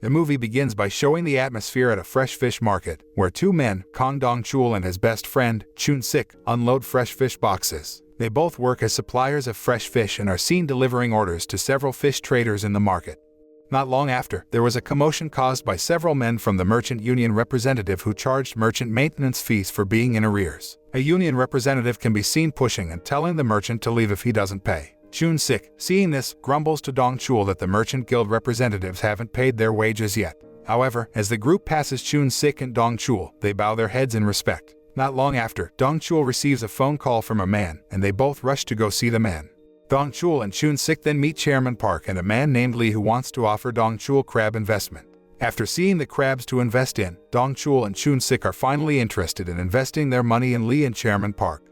The movie begins by showing the atmosphere at a fresh fish market, where two men, Dong-Chul and his best friend, Chun-sik, unload fresh fish boxes. They both work as suppliers of fresh fish and are seen delivering orders to several fish traders in the market. Not long after, there was a commotion caused by several men from the merchant union representative who charged merchant maintenance fees for being in arrears. A union representative can be seen pushing and telling the merchant to leave if he doesn't pay. Chun-sik, seeing this, grumbles to Dong-Chul that the merchant guild representatives haven't paid their wages yet. However, as the group passes Chun-sik and Dong-Chul, they bow their heads in respect. Not long after, Dong-Chul receives a phone call from a man, and they both rush to go see the man. Dong-Chul and Chun-sik then meet Chairman Park and a man named Lee who wants to offer Dong-Chul crab investment. After seeing the crabs to invest in, Dong-Chul and Chun-sik are finally interested in investing their money in Lee and Chairman Park.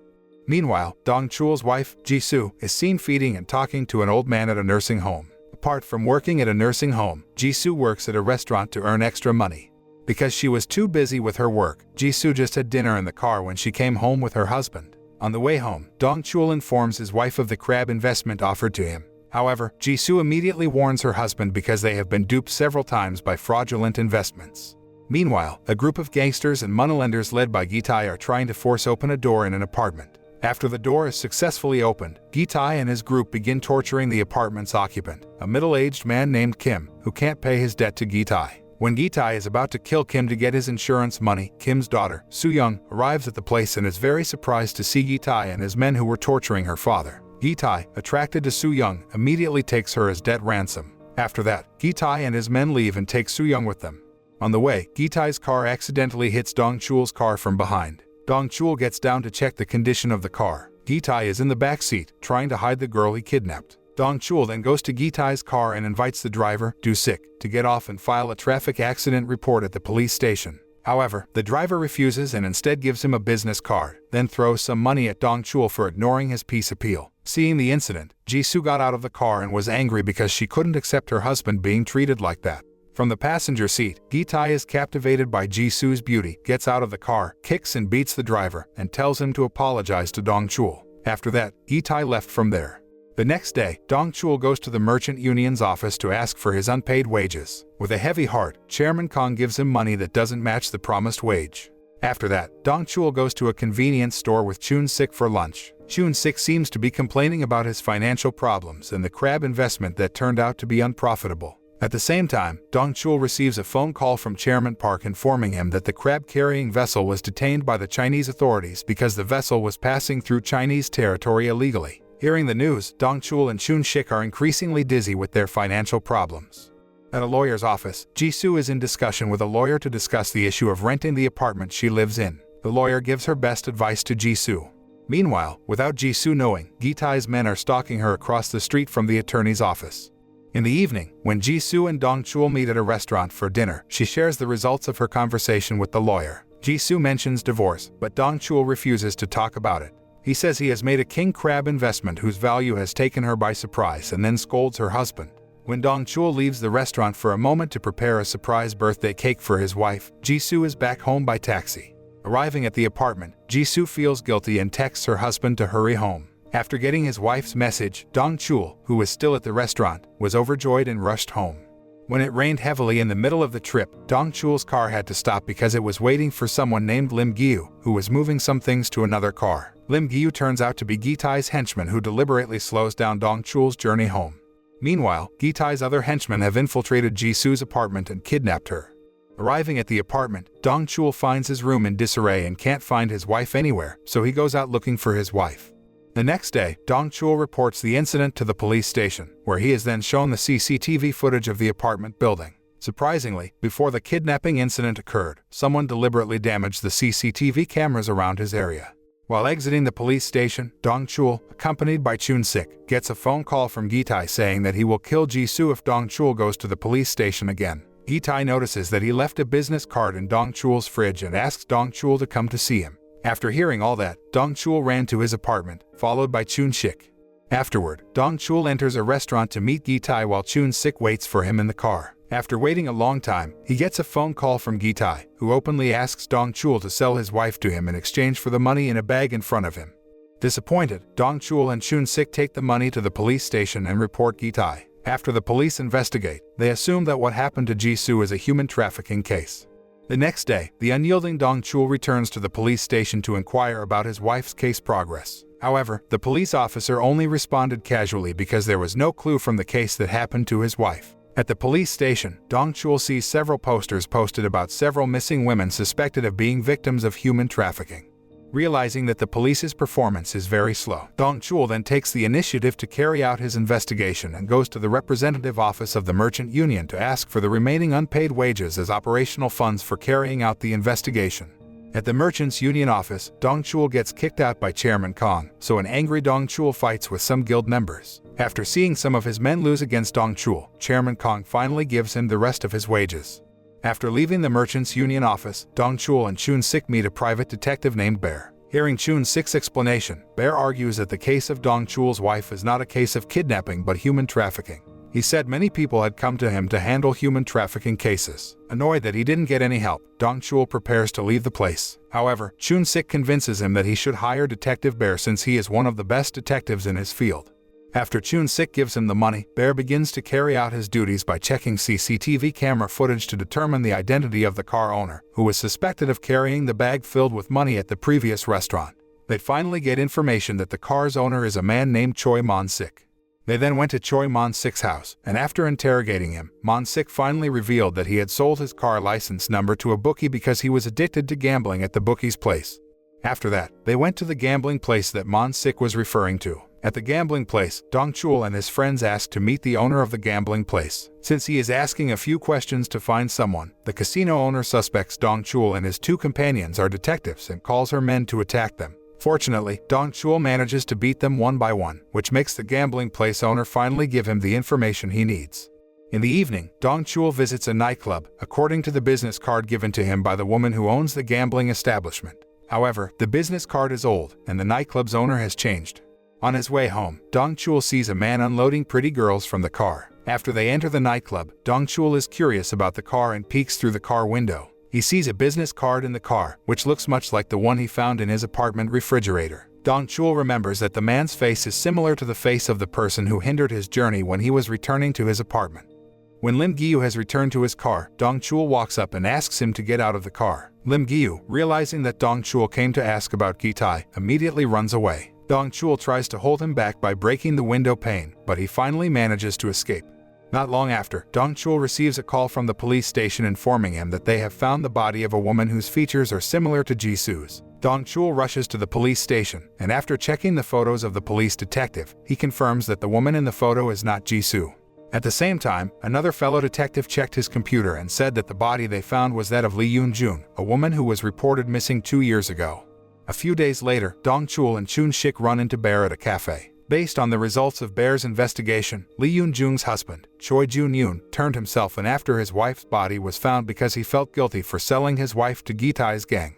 Meanwhile, Dong-Chul's wife, Ji-Soo, is seen feeding and talking to an old man at a nursing home. Apart from working at a nursing home, Ji-Soo works at a restaurant to earn extra money. Because she was too busy with her work, Ji-Soo just had dinner in the car when she came home with her husband. On the way home, Dong-Chul informs his wife of the crab investment offered to him. However, Ji-Soo immediately warns her husband because they have been duped several times by fraudulent investments. Meanwhile, a group of gangsters and moneylenders led by Ji-Hyo are trying to force open a door in an apartment. After the door is successfully opened, Ji-Hyo and his group begin torturing the apartment's occupant, a middle-aged man named Kim, who can't pay his debt to Ji-Hyo. When Ji-Hyo is about to kill Kim to get his insurance money, Kim's daughter, Soo-young, arrives at the place and is very surprised to see Ji-Hyo and his men who were torturing her father. Ji-Hyo, attracted to Soo-young, immediately takes her as debt ransom. After that, Ji-Hyo and his men leave and take Soo-young with them. On the way, Ji-Hyo's car accidentally hits Dong-Chul's car from behind. Dong-Chul gets down to check the condition of the car. Ji-Hyo is in the back seat, trying to hide the girl he kidnapped. Dong-Chul then goes to Ji-Hyo's car and invites the driver, Do-sik, to get off and file a traffic accident report at the police station. However, the driver refuses and instead gives him a business card, then throws some money at Dong-Chul for ignoring his peace appeal. Seeing the incident, Ji-Soo got out of the car and was angry because she couldn't accept her husband being treated like that. From the passenger seat, Ji-Hyo is captivated by Ji-Soo's beauty, gets out of the car, kicks and beats the driver, and tells him to apologize to Dong-Chul. After that, Ji-Hyo left from there. The next day, Dong-Chul goes to the merchant union's office to ask for his unpaid wages. With a heavy heart, Chairman Kong gives him money that doesn't match the promised wage. After that, Dong-Chul goes to a convenience store with Chun-sik for lunch. Chun-sik seems to be complaining about his financial problems and the crab investment that turned out to be unprofitable. At the same time, Dong-Chul receives a phone call from Chairman Park informing him that the crab-carrying vessel was detained by the Chinese authorities because the vessel was passing through Chinese territory illegally. Hearing the news, Dong-Chul and Chun-sik are increasingly dizzy with their financial problems. At a lawyer's office, Ji-Soo is in discussion with a lawyer to discuss the issue of renting the apartment she lives in. The lawyer gives her best advice to Ji-Soo. Meanwhile, without Ji-Soo knowing, Ji-Hyo's men are stalking her across the street from the attorney's office. In the evening, when Ji-Soo and Dong-Chul meet at a restaurant for dinner, she shares the results of her conversation with the lawyer. Ji-Soo mentions divorce, but Dong-Chul refuses to talk about it. He says he has made a king crab investment whose value has taken her by surprise and then scolds her husband. When Dong-Chul leaves the restaurant for a moment to prepare a surprise birthday cake for his wife, Ji-Soo is back home by taxi. Arriving at the apartment, Ji-Soo feels guilty and texts her husband to hurry home. After getting his wife's message, Dong-Chul, who was still at the restaurant, was overjoyed and rushed home. When it rained heavily in the middle of the trip, Dong-Chul's car had to stop because it was waiting for someone named Lim Gyu, who was moving some things to another car. Lim Gyu turns out to be Ji-Hyo's henchman who deliberately slows down Dong-Chul's journey home. Meanwhile, Ji-Hyo's other henchmen have infiltrated Ji-Soo's apartment and kidnapped her. Arriving at the apartment, Dong-Chul finds his room in disarray and can't find his wife anywhere, so he goes out looking for his wife. The next day, Dong-Chul reports the incident to the police station, where he is then shown the CCTV footage of the apartment building. Surprisingly, before the kidnapping incident occurred, someone deliberately damaged the CCTV cameras around his area. While exiting the police station, Dong-Chul, accompanied by Chun-sik, gets a phone call from Ji-Hyo saying that he will kill Ji-Soo if Dong-Chul goes to the police station again. Ji-Hyo notices that he left a business card in Dong-Chul's fridge and asks Dong-Chul to come to see him. After hearing all that, Dong-Chul ran to his apartment, followed by Chun-sik. Afterward, Dong-Chul enters a restaurant to meet Ji-Hyo while Chun-sik waits for him in the car. After waiting a long time, he gets a phone call from Ji-Hyo, who openly asks Dong-Chul to sell his wife to him in exchange for the money in a bag in front of him. Disappointed, Dong-Chul and Chun-sik take the money to the police station and report Ji-Hyo. After the police investigate, they assume that what happened to Ji-Soo is a human trafficking case. The next day, the unyielding Dong-Chul returns to the police station to inquire about his wife's case progress. However, the police officer only responded casually because there was no clue from the case that happened to his wife. At the police station, Dong-Chul sees several posters posted about several missing women suspected of being victims of human trafficking. Realizing that the police's performance is very slow, Dong-Chul then takes the initiative to carry out his investigation and goes to the representative office of the merchant union to ask for the remaining unpaid wages as operational funds for carrying out the investigation. At the merchants union office, Dong-Chul gets kicked out by Chairman Kong, so an angry Dong-Chul fights with some guild members. After seeing some of his men lose against Dong-Chul, Chairman Kong finally gives him the rest of his wages. After leaving the merchants union office, Dong-Chul and Chun-Sik meet a private detective named Bear. Hearing Chun-Sik's explanation, Bear argues that the case of Dong-Chul's wife is not a case of kidnapping but human trafficking. He said many people had come to him to handle human trafficking cases. Annoyed that he didn't get any help, Dong-Chul prepares to leave the place. However, Chun-Sik convinces him that he should hire Detective Bear since he is one of the best detectives in his field. After Chun-Sik gives him the money, Bear begins to carry out his duties by checking CCTV camera footage to determine the identity of the car owner, who was suspected of carrying the bag filled with money at the previous restaurant. They finally get information that the car's owner is a man named Choi Mon-sik. They then went to Choi Mon-sik's house, and after interrogating him, Mon-sik finally revealed that he had sold his car license number to a bookie because he was addicted to gambling at the bookie's place. After that, they went to the gambling place that Mon-sik was referring to. At the gambling place, Dong-Chul and his friends ask to meet the owner of the gambling place. Since he is asking a few questions to find someone, the casino owner suspects Dong-Chul and his two companions are detectives and calls her men to attack them. Fortunately, Dong-Chul manages to beat them one by one, which makes the gambling place owner finally give him the information he needs. In the evening, Dong-Chul visits a nightclub, according to the business card given to him by the woman who owns the gambling establishment. However, the business card is old, and the nightclub's owner has changed. On his way home, Dong-Chul sees a man unloading pretty girls from the car. After they enter the nightclub, Dong-Chul is curious about the car and peeks through the car window. He sees a business card in the car, which looks much like the one he found in his apartment refrigerator. Dong-Chul remembers that the man's face is similar to the face of the person who hindered his journey when he was returning to his apartment. When Lim Gi-yu has returned to his car, Dong-Chul walks up and asks him to get out of the car. Lim Gi-yu, realizing that Dong-Chul came to ask about Gi-tae, immediately runs away. Dong-Chul tries to hold him back by breaking the window pane, but he finally manages to escape. Not long after, Dong-Chul receives a call from the police station informing him that they have found the body of a woman whose features are similar to Ji-Soo's. Dong-Chul rushes to the police station, and after checking the photos of the police detective, he confirms that the woman in the photo is not Ji-Soo. At the same time, another fellow detective checked his computer and said that the body they found was that of Lee Yoon-jun, a woman who was reported missing 2 years ago. A few days later, Dong-Chul and Chun-Sik run into Bear at a cafe. Based on the results of Bear's investigation, Lee Yoon-jun's husband, Choi Jun-yoon, turned himself in after his wife's body was found because he felt guilty for selling his wife to Gi-tae's gang.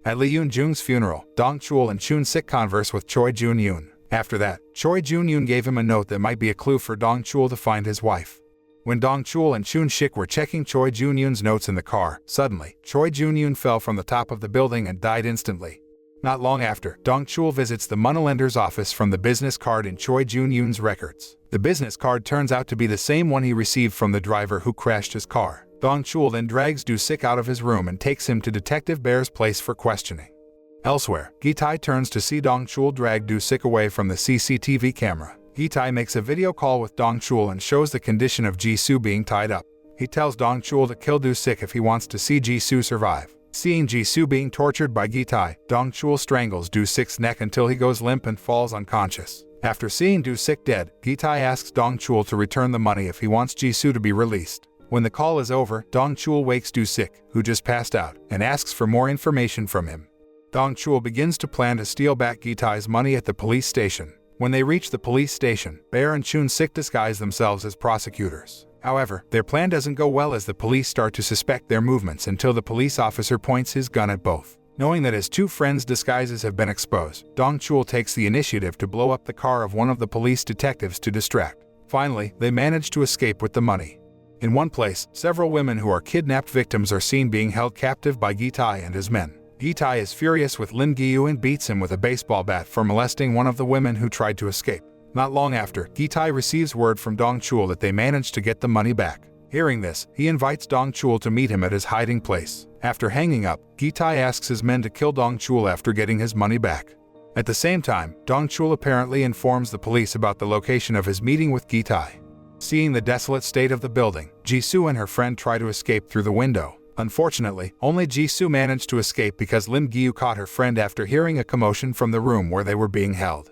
At Lee Yoon-jun's funeral, Dong-Chul and Chun-Sik converse with Choi Jun-yoon. After that, Choi Jun-yoon gave him a note that might be a clue for Dong-Chul to find his wife. When Dong-Chul and Chun-Sik were checking Choi Jun-yoon's notes in the car, suddenly, Choi Jun-yoon fell from the top of the building and died instantly. Not long after, Dong-Chul visits the moneylender's office from the business card in Choi Jun-yoon's records. The business card turns out to be the same one he received from the driver who crashed his car. Dong-Chul then drags Do-sik out of his room and takes him to Detective Bear's place for questioning. Elsewhere, Gi-tae turns to see Dong-Chul drag Do-sik away from the CCTV camera. Gi-tae makes a video call with Dong-Chul and shows the condition of Ji-Soo being tied up. He tells Dong-Chul to kill Do-sik if he wants to see Ji-Soo survive. Seeing Ji-Soo being tortured by Gi-tae, Dong-Chul strangles Do-sik's neck until he goes limp and falls unconscious. After seeing Do-sik dead, Gi-tae asks Dong-Chul to return the money if he wants Ji-Soo to be released. When the call is over, Dong-Chul wakes Do-sik, who just passed out, and asks for more information from him. Dong-Chul begins to plan to steal back Gi-tae's money at the police station. When they reach the police station, Bear and Chun-Sik disguise themselves as prosecutors. However, their plan doesn't go well as the police start to suspect their movements until the police officer points his gun at both. Knowing that his two friends' disguises have been exposed, Dong-Chul takes the initiative to blow up the car of one of the police detectives to distract. Finally, they manage to escape with the money. In one place, several women who are kidnapped victims are seen being held captive by Gi-tae and his men. Gi-tae is furious with Lim Gi-yu and beats him with a baseball bat for molesting one of the women who tried to escape. Not long after, Ji-Hyo receives word from Dong-Chul that they managed to get the money back. Hearing this, he invites Dong-Chul to meet him at his hiding place. After hanging up, Ji-Hyo asks his men to kill Dong-Chul after getting his money back. At the same time, Dong-Chul apparently informs the police about the location of his meeting with Ji-Hyo. Seeing the desolate state of the building, Ji-Soo and her friend try to escape through the window. Unfortunately, only Ji-Soo managed to escape because Ji-Hyo caught her friend after hearing a commotion from the room where they were being held.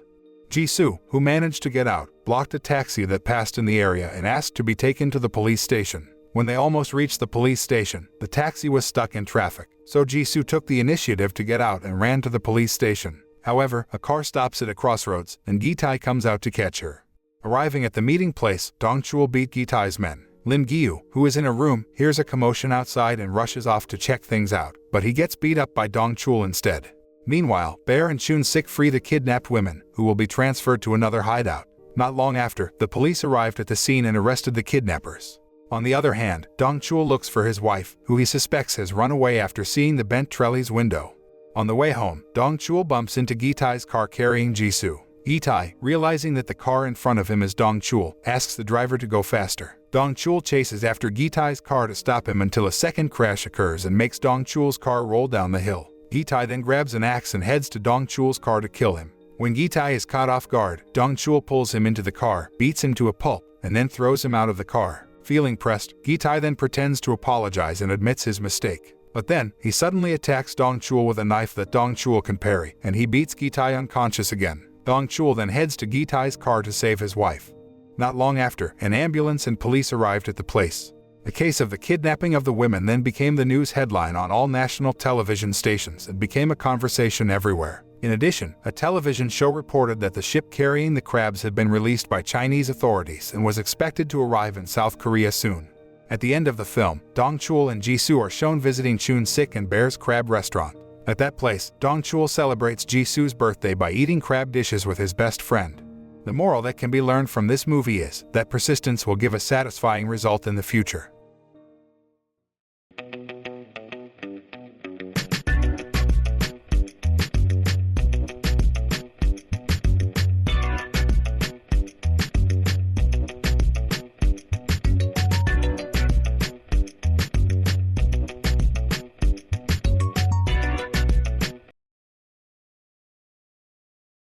Ji-Soo, who managed to get out, blocked a taxi that passed in the area and asked to be taken to the police station. When they almost reached the police station, the taxi was stuck in traffic, so Ji-Soo took the initiative to get out and ran to the police station. However, a car stops at a crossroads, and Ji-Hyo comes out to catch her. Arriving at the meeting place, Dong-Chul beat Ji-Hyo's men. Ji-Hyo, who is in a room, hears a commotion outside and rushes off to check things out, but he gets beat up by Dong-Chul instead. Meanwhile, Bear and Chun-Sik free the kidnapped women, who will be transferred to another hideout. Not long after, the police arrived at the scene and arrested the kidnappers. On the other hand, Dong-Chul looks for his wife, who he suspects has run away after seeing the bent trellis window. On the way home, Dong-Chul bumps into Ji-Hyo's car carrying Ji-Soo. Ji-Hyo, realizing that the car in front of him is Dong-Chul, asks the driver to go faster. Dong-Chul chases after Ji-Hyo's car to stop him until a second crash occurs and makes Dong-Chul's car roll down the hill. Ji-Hyo then grabs an axe and heads to Dong-Chul's car to kill him. When Ji-Hyo is caught off guard, Dong-Chul pulls him into the car, beats him to a pulp, and then throws him out of the car. Feeling pressed, Ji-Hyo then pretends to apologize and admits his mistake. But then, he suddenly attacks Dong-Chul with a knife that Dong-Chul can parry, and he beats Ji-Hyo unconscious again. Dong-Chul then heads to Ji-Hyo's car to save his wife. Not long after, an ambulance and police arrived at the place. The case of the kidnapping of the women then became the news headline on all national television stations and became a conversation everywhere. In addition, a television show reported that the ship carrying the crabs had been released by Chinese authorities and was expected to arrive in South Korea soon. At the end of the film, Dong-Chul and Ji-Soo are shown visiting Chun-Sik and Bear's crab restaurant. At that place, Dong-Chul celebrates Ji-Soo's birthday by eating crab dishes with his best friend. The moral that can be learned from this movie is that persistence will give a satisfying result in the future.